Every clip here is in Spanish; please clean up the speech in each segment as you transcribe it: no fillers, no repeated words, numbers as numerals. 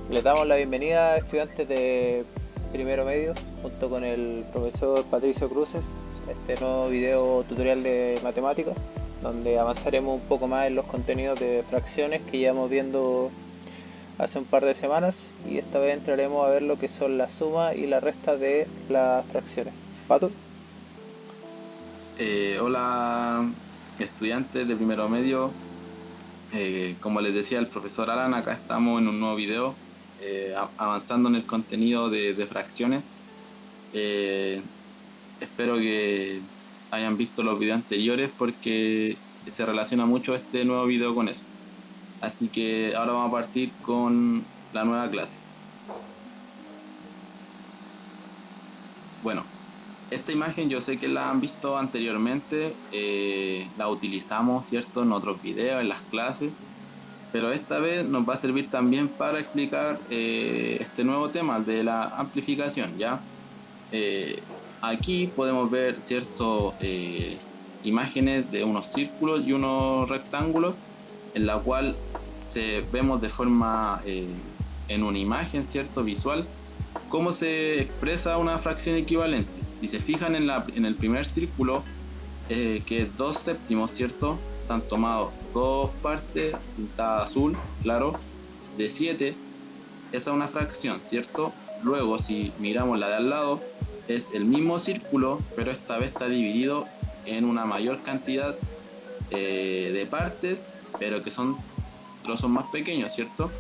Les damos la bienvenida a estudiantes de primero medio, junto con el profesor Patricio Cruces, a este nuevo video tutorial de matemáticas, donde avanzaremos un poco más en los contenidos de fracciones que llevamos viendo hace un par de semanas, y esta vez entraremos a ver lo que son la suma y la resta de las fracciones. Pato. Hola estudiantes de primero medio. Como les decía el profesor Alan, acá estamos en un nuevo video avanzando en el contenido de fracciones. Eh, Espero que hayan visto los videos anteriores porque se relaciona mucho este nuevo video con eso. Así que ahora vamos a partir con la nueva clase. Bueno, esta imagen yo sé que la han visto anteriormente, la utilizamos, ¿cierto?, en otros videos, en las clases. Pero esta vez nos va a servir también para explicar este nuevo tema de la amplificación, ¿ya? Eh, Aquí podemos ver ciertas imágenes de unos círculos y unos rectángulos, en la cual vemos de forma, en una imagen, ¿cierto?, visual, cómo se expresa una fracción equivalente. Si se fijan en el primer círculo, que es 2 séptimos, ¿cierto? Están tomados dos partes, pintada azul, claro, de 7. Esa es una fracción, ¿cierto? Luego, si miramos la de al lado, es el mismo círculo, pero esta vez está dividido en una mayor cantidad de partes, pero que son trozos más pequeños, ¿cierto?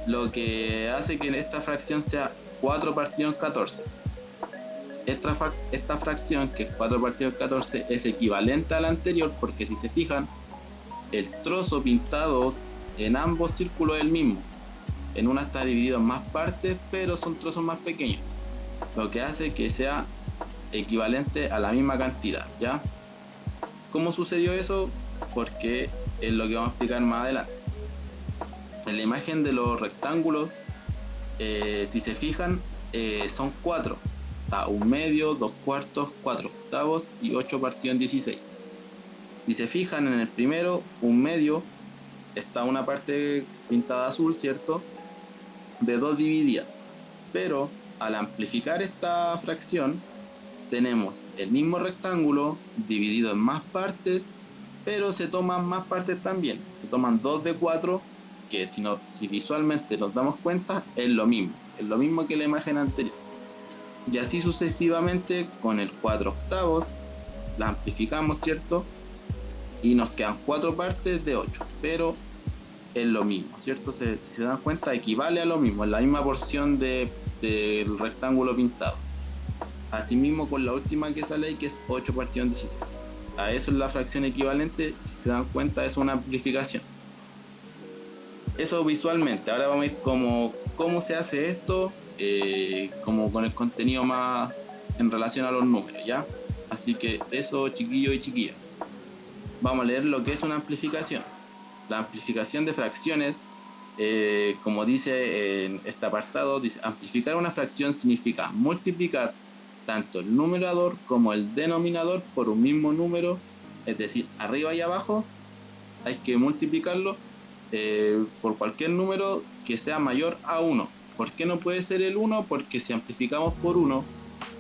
Lo que hace que esta fracción sea 4 partido en 14. Esta fracción, que es 4 partido en 14, es equivalente a la anterior porque si se fijan, el trozo pintado en ambos círculos es el mismo. En una está dividido en más partes, pero son trozos más pequeños, lo que hace que sea equivalente a la misma cantidad, ¿ya? ¿Cómo sucedió eso? Porque es lo que vamos a explicar más adelante. En la imagen de los rectángulos, si se fijan, son 4. Está un medio, 2 cuartos, 4 octavos y 8 partido en 16. Si se fijan en el primero, un medio, está una parte pintada azul, ¿cierto? De 2 divididas. Pero al amplificar esta fracción, tenemos el mismo rectángulo dividido en más partes, pero se toman más partes también. Se toman 2 de 4, que si visualmente nos damos cuenta, es lo mismo que la imagen anterior. Y así sucesivamente con el 4 octavos, la amplificamos, ¿cierto? Y nos quedan 4 partes de 8, pero es lo mismo, ¿cierto? Si se dan cuenta, equivale a lo mismo, es la misma porción del rectángulo pintado. Asimismo con la última que sale ahí, que es 8 partido en 16. A eso es la fracción equivalente, si se dan cuenta, es una amplificación. Eso visualmente. Ahora vamos a ir cómo se hace esto, como con el contenido más en relación a los números, ¿ya? Así que eso, chiquillos y chiquillas. Vamos a leer lo que es una amplificación. La amplificación de fracciones, como dice en este apartado, dice: amplificar una fracción significa multiplicar tanto el numerador como el denominador por un mismo número, es decir, arriba y abajo hay que multiplicarlo por cualquier número que sea mayor a 1. ¿Por qué no puede ser el 1? Porque si amplificamos por 1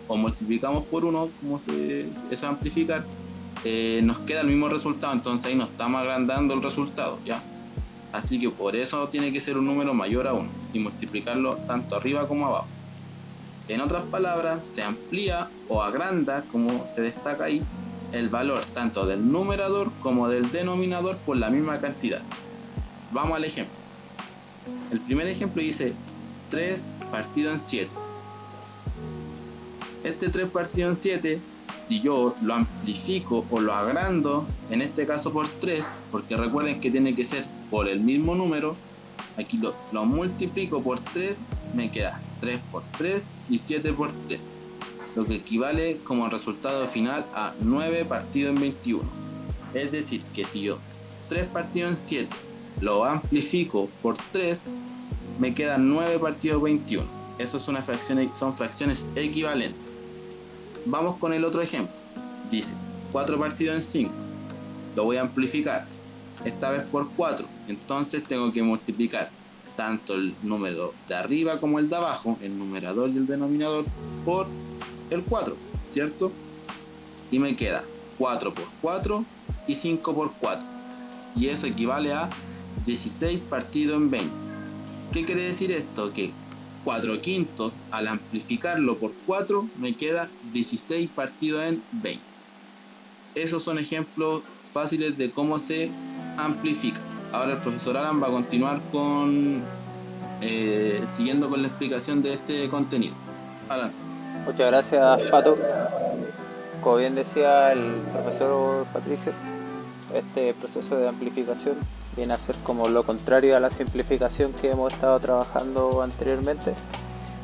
o multiplicamos por 1, como eso es amplificar, nos queda el mismo resultado, entonces ahí nos estamos agrandando el resultado, ¿ya? Así que por eso tiene que ser un número mayor a 1 y multiplicarlo tanto arriba como abajo. En otras palabras, se amplía o agranda, como se destaca ahí, el valor tanto del numerador como del denominador por la misma cantidad. Vamos al ejemplo. El primer ejemplo dice 3 partido en 7. Este 3 partido en 7, si yo lo amplifico o lo agrando, en este caso por 3, porque recuerden que tiene que ser por el mismo número, aquí lo multiplico por 3, me queda 3 por 3 y 7 por 3, lo que equivale como resultado final a 9 partido en 21. Es decir, que si yo 3 partido en 7 lo amplifico por 3, me quedan 9 partido en 21. Eso es una fracción, son fracciones equivalentes. Vamos con el otro ejemplo. Dice 4 partido en 5. Lo voy a amplificar, esta vez por 4. Entonces tengo que multiplicar tanto el número de arriba como el de abajo, el numerador y el denominador, por el 4, ¿cierto? Y me queda 4 por 4 y 5 por 4. Y eso equivale a 16 partido en 20. ¿Qué quiere decir esto? Que 4 quintos, al amplificarlo por 4, me queda 16 partido en 20. Esos son ejemplos fáciles de cómo se amplifica. Ahora el profesor Alan va a continuar siguiendo con la explicación de este contenido. Alan. Muchas gracias, Pato. Como bien decía el profesor Patricio, este proceso de amplificación viene a ser como lo contrario a la simplificación que hemos estado trabajando anteriormente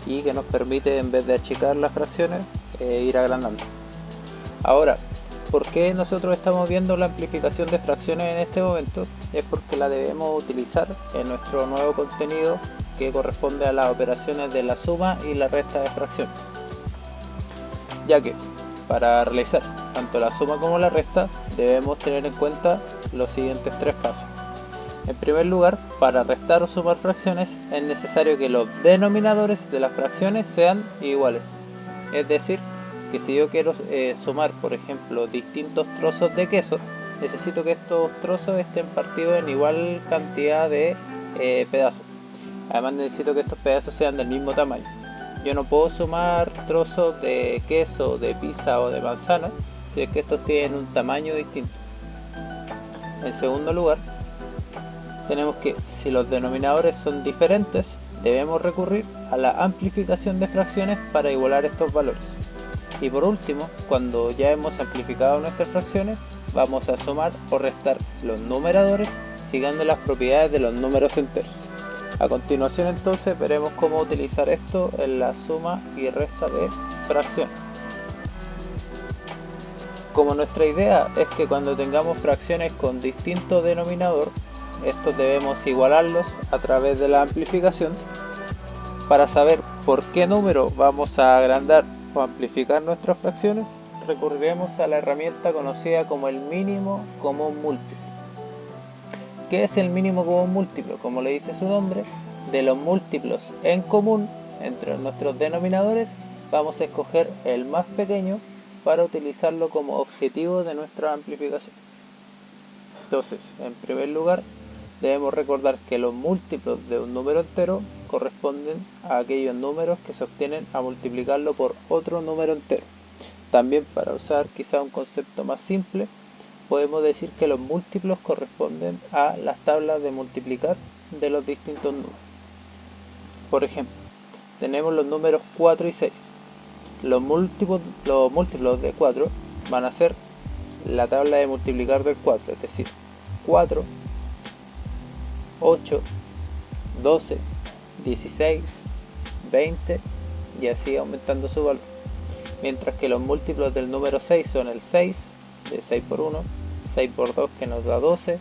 y que nos permite, en vez de achicar las fracciones, ir agrandando. Ahora, ¿por qué nosotros estamos viendo la amplificación de fracciones en este momento? Es porque la debemos utilizar en nuestro nuevo contenido que corresponde a las operaciones de la suma y la resta de fracciones, ya que para realizar tanto la suma como la resta debemos tener en cuenta los siguientes tres pasos. En primer lugar, para restar o sumar fracciones es necesario que los denominadores de las fracciones sean iguales. Es decir, que si yo quiero sumar, por ejemplo, distintos trozos de queso, necesito que estos trozos estén partidos en igual cantidad de pedazos. Además necesito que estos pedazos sean del mismo tamaño. Yo no puedo sumar trozos de queso, de pizza o de manzana si es que estos tienen un tamaño distinto. En segundo lugar, tenemos que, si los denominadores son diferentes, debemos recurrir a la amplificación de fracciones para igualar estos valores. Y por último, cuando ya hemos amplificado nuestras fracciones, vamos a sumar o restar los numeradores siguiendo las propiedades de los números enteros. A continuación entonces veremos cómo utilizar esto en la suma y resta de fracciones. Como nuestra idea es que cuando tengamos fracciones con distinto denominador, estos debemos igualarlos a través de la amplificación. Para saber por qué número vamos a agrandar o amplificar nuestras fracciones, recurriremos a la herramienta conocida como el mínimo común múltiplo. ¿Qué es el mínimo común múltiplo? Como le dice su nombre, de los múltiplos en común entre nuestros denominadores, vamos a escoger el más pequeño para utilizarlo como objetivo de nuestra amplificación. Entonces, en primer lugar, debemos recordar que los múltiplos de un número entero corresponden a aquellos números que se obtienen a multiplicarlo por otro número entero. También, para usar quizá un concepto más simple, podemos decir que los múltiplos corresponden a las tablas de multiplicar de los distintos números. Por ejemplo, tenemos los números 4 y 6. Los múltiplos de 4 van a ser la tabla de multiplicar del 4, es decir, 4, 8, 12, 16, 20 y así aumentando su valor. Mientras que los múltiplos del número 6 son el 6, de 6 por 1, 6 por 2 que nos da 12,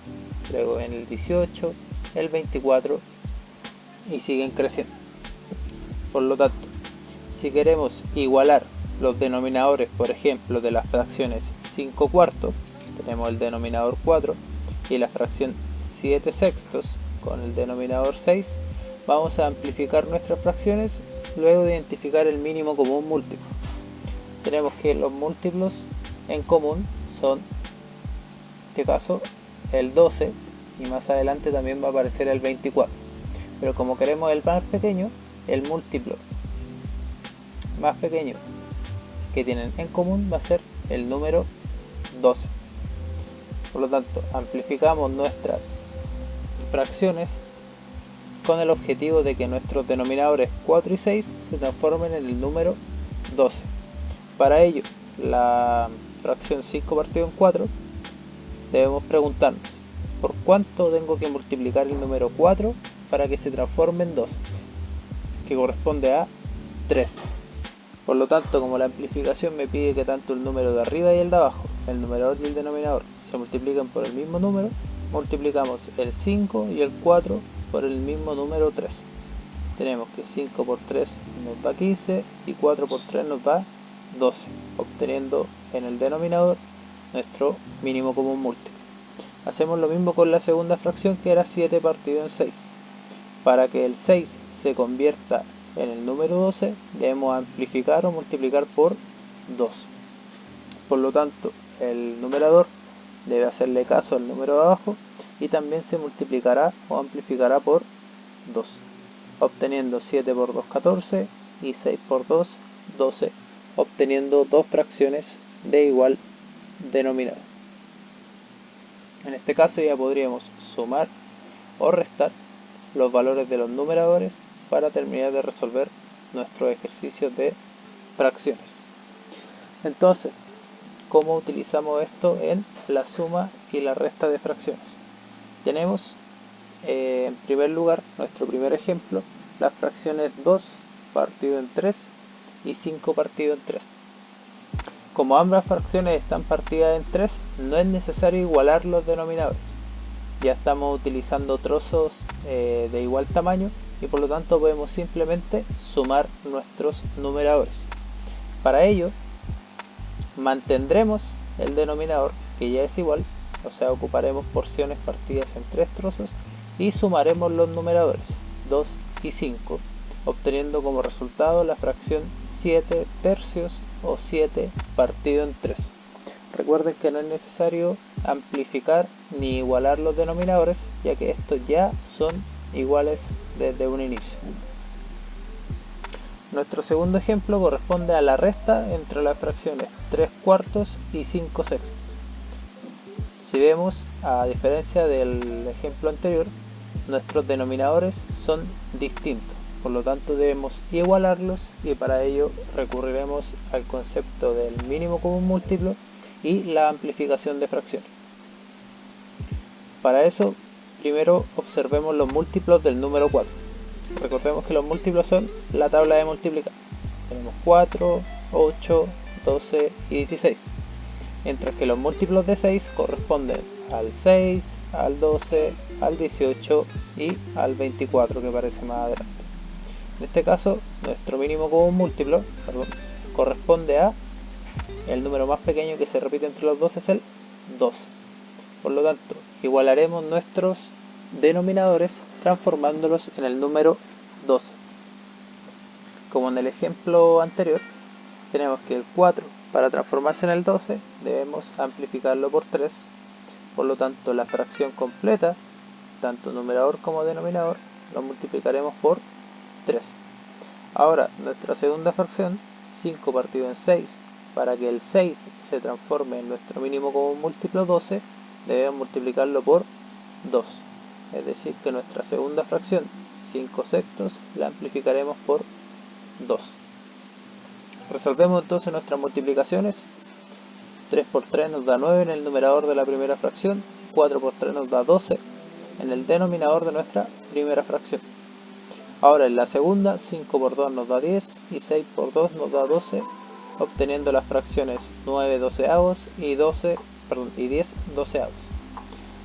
luego en el 18, el 24 y siguen creciendo. Por lo tanto, si queremos igualar los denominadores, por ejemplo, de las fracciones 5 cuartos, tenemos el denominador 4, y la fracción 7 sextos con el denominador 6, vamos a amplificar nuestras fracciones luego de identificar el mínimo común múltiplo. Tenemos que los múltiplos en común son, en este caso, el 12 y más adelante también va a aparecer el 24. Pero como queremos el más pequeño, el múltiplo más pequeño que tienen en común va a ser el número 12. Por lo tanto, amplificamos nuestras fracciones con el objetivo de que nuestros denominadores 4 y 6 se transformen en el número 12. Para ello, la fracción 5 partido en 4, debemos preguntarnos por cuánto tengo que multiplicar el número 4 para que se transforme en 12, que corresponde a 3. Por lo tanto, como la amplificación me pide que tanto el número de arriba y el de abajo, el numerador y el denominador, se multipliquen por el mismo número, multiplicamos el 5 y el 4 por el mismo número 3. Tenemos que 5 por 3 nos da 15 y 4 por 3 nos da 12, obteniendo en el denominador nuestro mínimo común múltiplo. Hacemos lo mismo con la segunda fracción, que era 7 partido en 6. Para que el 6 se convierta en el número 12, debemos amplificar o multiplicar por 2. Por lo tanto, el numerador debe hacerle caso al número de abajo y también se multiplicará o amplificará por 2, obteniendo 7 por 2, 14 y 6 por 2, 12, obteniendo dos fracciones de igual denominador. En este caso ya podríamos sumar o restar los valores de los numeradores para terminar de resolver nuestros ejercicios de fracciones. Entonces, ¿cómo utilizamos esto en la suma y la resta de fracciones? Tenemos en primer lugar nuestro primer ejemplo, las fracciones 2 partido en 3 y 5 partido en 3. Como ambas fracciones están partidas en 3, no es necesario igualar los denominadores. Ya estamos utilizando trozos de igual tamaño y por lo tanto podemos simplemente sumar nuestros numeradores. Para ello, mantendremos el denominador, que ya es igual, o sea, ocuparemos porciones partidas en 3 trozos y sumaremos los numeradores 2 y 5, obteniendo como resultado la fracción 7 tercios o 7 partido en 3. Recuerden que no es necesario amplificar ni igualar los denominadores, ya que estos ya son iguales desde un inicio. Nuestro segundo ejemplo corresponde a la resta entre las fracciones 3 cuartos y 5 sextos. Si vemos, a diferencia del ejemplo anterior, nuestros denominadores son distintos, por lo tanto debemos igualarlos y para ello recurriremos al concepto del mínimo común múltiplo y la amplificación de fracciones. Para eso, primero observemos los múltiplos del número 4. Recordemos que los múltiplos son la tabla de multiplicar. Tenemos 4, 8, 12 y 16. Mientras que los múltiplos de 6 corresponden al 6, al 12, al 18 y al 24 que aparece más adelante. En este caso, nuestro mínimo común múltiplo corresponde a el número más pequeño que se repite entre los dos es el 12. Por lo tanto, igualaremos nuestros denominadores transformándolos en el número 12. Como en el ejemplo anterior, tenemos que el 4 para transformarse en el 12 debemos amplificarlo por 3. Por lo tanto, la fracción completa, tanto numerador como denominador, lo multiplicaremos por 3. Ahora, nuestra segunda fracción, 5 partido en 6, para que el 6 se transforme en nuestro mínimo común múltiplo 12, debemos multiplicarlo por 2. Es decir, que nuestra segunda fracción, 5 sextos, la amplificaremos por 2. Resolvemos entonces nuestras multiplicaciones. 3 por 3 nos da 9 en el numerador de la primera fracción, 4 por 3 nos da 12 en el denominador de nuestra primera fracción. Ahora en la segunda, 5 por 2 nos da 10 y 6 por 2 nos da 12, obteniendo las fracciones 9 doceavos y 10 doceavos.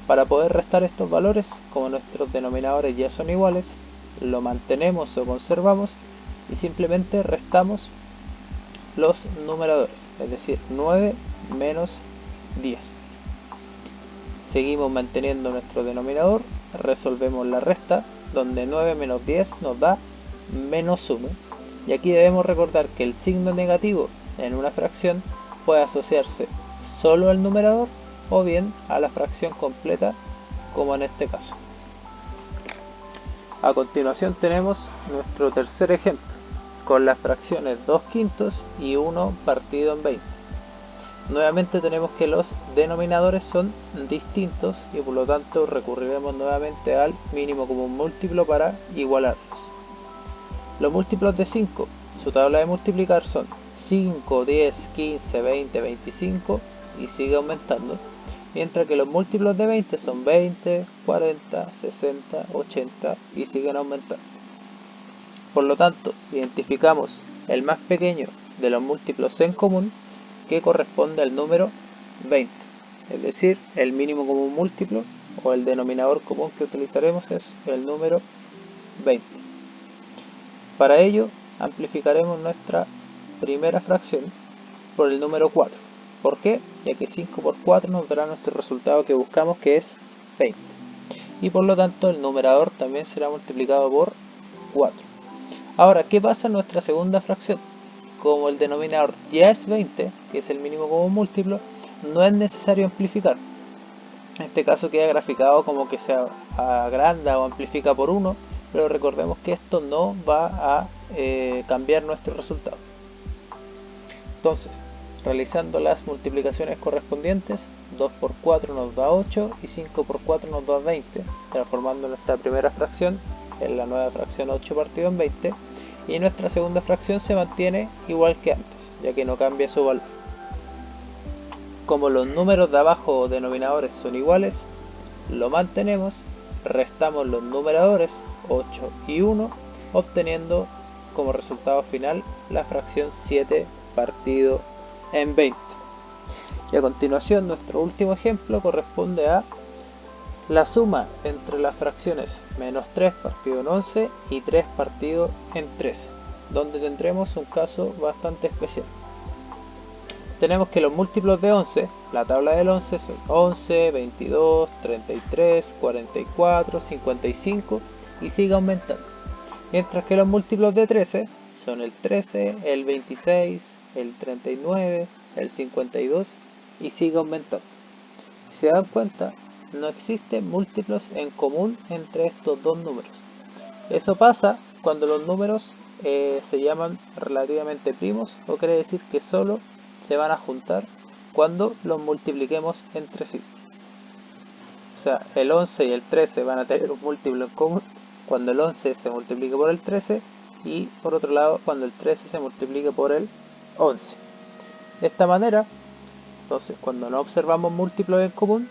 Para poder restar estos valores, como nuestros denominadores ya son iguales, lo mantenemos o conservamos y simplemente restamos los numeradores, es decir, 9 menos 10. Seguimos manteniendo nuestro denominador, resolvemos la resta, donde 9 menos 10 nos da menos 1. Y aquí debemos recordar que el signo negativo en una fracción puede asociarse solo al numerador o bien a la fracción completa, como en este caso. A continuación tenemos nuestro tercer ejemplo, con las fracciones 2 quintos y 1 partido en 20. Nuevamente tenemos que los denominadores son distintos y por lo tanto recurriremos nuevamente al mínimo común múltiplo para igualarlos. Los múltiplos de 5, su tabla de multiplicar son 5, 10, 15, 20, 25 y sigue aumentando, mientras que los múltiplos de 20 son 20, 40, 60, 80 y siguen aumentando. Por lo tanto, identificamos el más pequeño de los múltiplos en común, que corresponde al número 20, es decir, el mínimo común múltiplo o el denominador común que utilizaremos es el número 20. Para ello, amplificaremos nuestra primera fracción por el número 4. ¿Por qué? Ya que 5 por 4 nos dará nuestro resultado que buscamos, que es 20. y por lo tanto el numerador también será multiplicado por 4. Ahora, ¿qué pasa en nuestra segunda fracción? Como el denominador ya es 20, que es el mínimo común múltiplo, no es necesario amplificar. En este caso queda graficado como que se agranda o amplifica por 1, pero recordemos que esto no va a cambiar nuestro resultado. Entonces, realizando las multiplicaciones correspondientes, 2 por 4 nos da 8 y 5 por 4 nos da 20, transformando nuestra primera fracción en la nueva fracción 8 partido en 20, y nuestra segunda fracción se mantiene igual que antes, ya que no cambia su valor. Como los números de abajo o denominadores son iguales, lo mantenemos, restamos los numeradores 8 y 1, obteniendo como resultado final la fracción 7 partido en 20. Y a continuación nuestro último ejemplo corresponde a la suma entre las fracciones menos 3 partido en 11 y 3 partido en 13, donde tendremos un caso bastante especial. Tenemos que los múltiplos de 11, la tabla del 11 son 11, 22, 33, 44, 55 y sigue aumentando. Mientras que los múltiplos de 13 son el 13, el 26, el 39, el 52 y sigue aumentando. Si se dan cuenta, no existen múltiplos en común entre estos dos números. Eso pasa cuando los números se llaman relativamente primos, o quiere decir que solo se van a juntar cuando los multipliquemos entre sí. O sea, el 11 y el 13 van a tener un múltiplo en común cuando el 11 se multiplique por el 13 y por otro lado cuando el 13 se multiplique por el 11. De esta manera, entonces cuando no observamos múltiplos en común,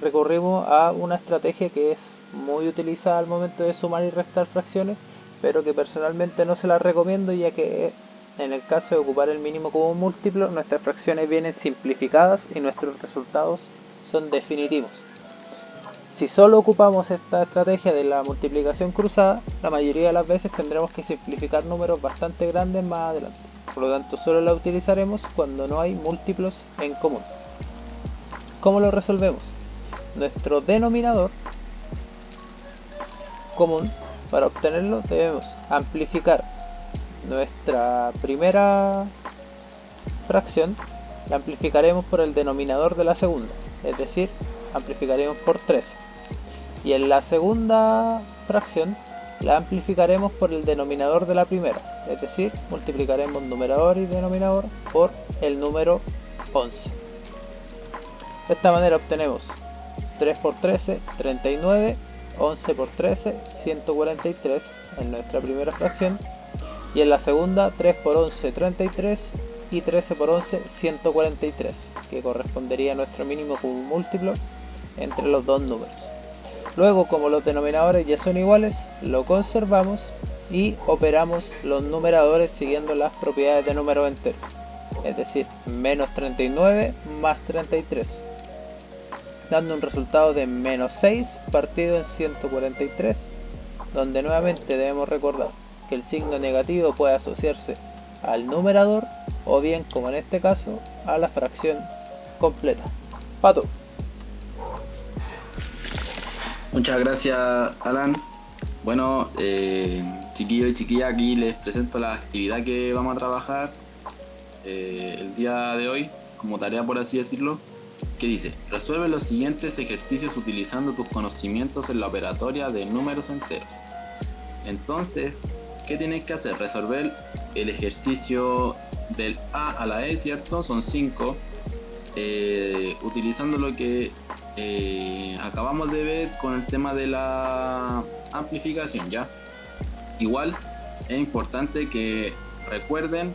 recurrimos a una estrategia que es muy utilizada al momento de sumar y restar fracciones, pero que personalmente no se la recomiendo, ya que en el caso de ocupar el mínimo común múltiplo, nuestras fracciones vienen simplificadas y nuestros resultados son definitivos. Si solo ocupamos esta estrategia de la multiplicación cruzada, la mayoría de las veces tendremos que simplificar números bastante grandes más adelante. Por lo tanto, solo la utilizaremos cuando no hay múltiplos en común. ¿Cómo lo resolvemos? Nuestro denominador común, para obtenerlo debemos amplificar nuestra primera fracción, la amplificaremos por el denominador de la segunda, es decir, amplificaremos por 13. Y en la segunda fracción la amplificaremos por el denominador de la primera, es decir, multiplicaremos numerador y denominador por el número 11. De esta manera obtenemos 3 por 13, 39, 11 por 13, 143 en nuestra primera fracción, y en la segunda 3 por 11, 33 y 13 por 11, 143, que correspondería a nuestro mínimo común múltiplo entre los dos números. Luego, como los denominadores ya son iguales, lo conservamos y operamos los numeradores siguiendo las propiedades de números enteros, es decir, menos 39 más 33, dando un resultado de menos 6 partido en 143, donde nuevamente debemos recordar que el signo negativo puede asociarse al numerador o bien, como en este caso, a la fracción completa. Pato. Muchas gracias, Alan. Bueno, chiquillos y chiquillas, aquí les presento la actividad que vamos a trabajar el día de hoy, como tarea por así decirlo, que dice: resuelve los siguientes ejercicios utilizando tus conocimientos en la operatoria de números enteros. Entonces, ¿qué tienes que hacer? Resolver el ejercicio del A a la E, ¿cierto? Son 5, utilizando lo que acabamos de ver con el tema de la amplificación, ¿ya? Igual es importante que recuerden,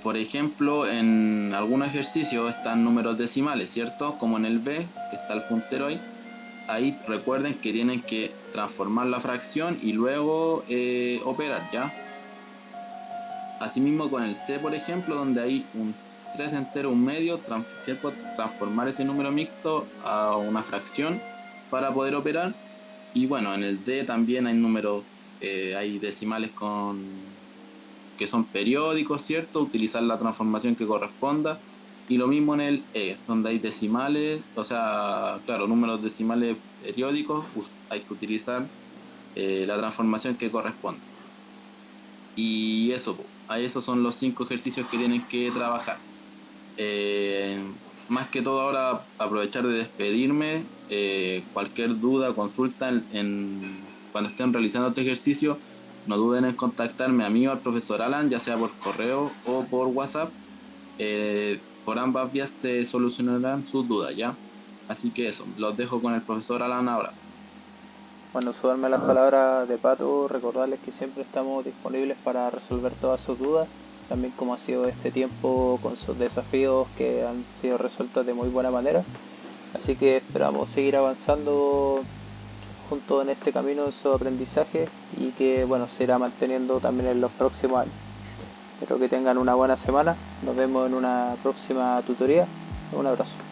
por ejemplo, en algunos ejercicios están números decimales, ¿cierto? Como en el B, que está el puntero ahí. Ahí recuerden que tienen que transformar la fracción y luego operar, ¿ya? Asimismo con el C, por ejemplo, donde hay un 3 entero, un medio, transformar ese número mixto a una fracción para poder operar. Y bueno, en el D también hay números, hay decimales que son periódicos, ¿cierto? Utilizar la transformación que corresponda. Y lo mismo en el E, donde hay decimales, o sea, claro, números decimales periódicos, hay que utilizar la transformación que corresponde. Y eso, a esos son los 5 ejercicios que tienen que trabajar. Más que todo ahora aprovechar de despedirme. Cualquier duda, consulta cuando estén realizando este ejercicio, no duden en contactarme a mí o al profesor Alan, ya sea por correo o por WhatsApp. Por ambas vías se solucionarán sus dudas, ¿ya? Así que eso, los dejo con el profesor Alan ahora. Bueno, sumarme a las palabras de Pato, recordarles que siempre estamos disponibles para resolver todas sus dudas, también como ha sido este tiempo con sus desafíos que han sido resueltos de muy buena manera. Así que esperamos seguir avanzando juntos en este camino de su aprendizaje y que bueno, se irá manteniendo también en los próximos años. Espero que tengan una buena semana. Nos vemos en una próxima tutoría. Un abrazo.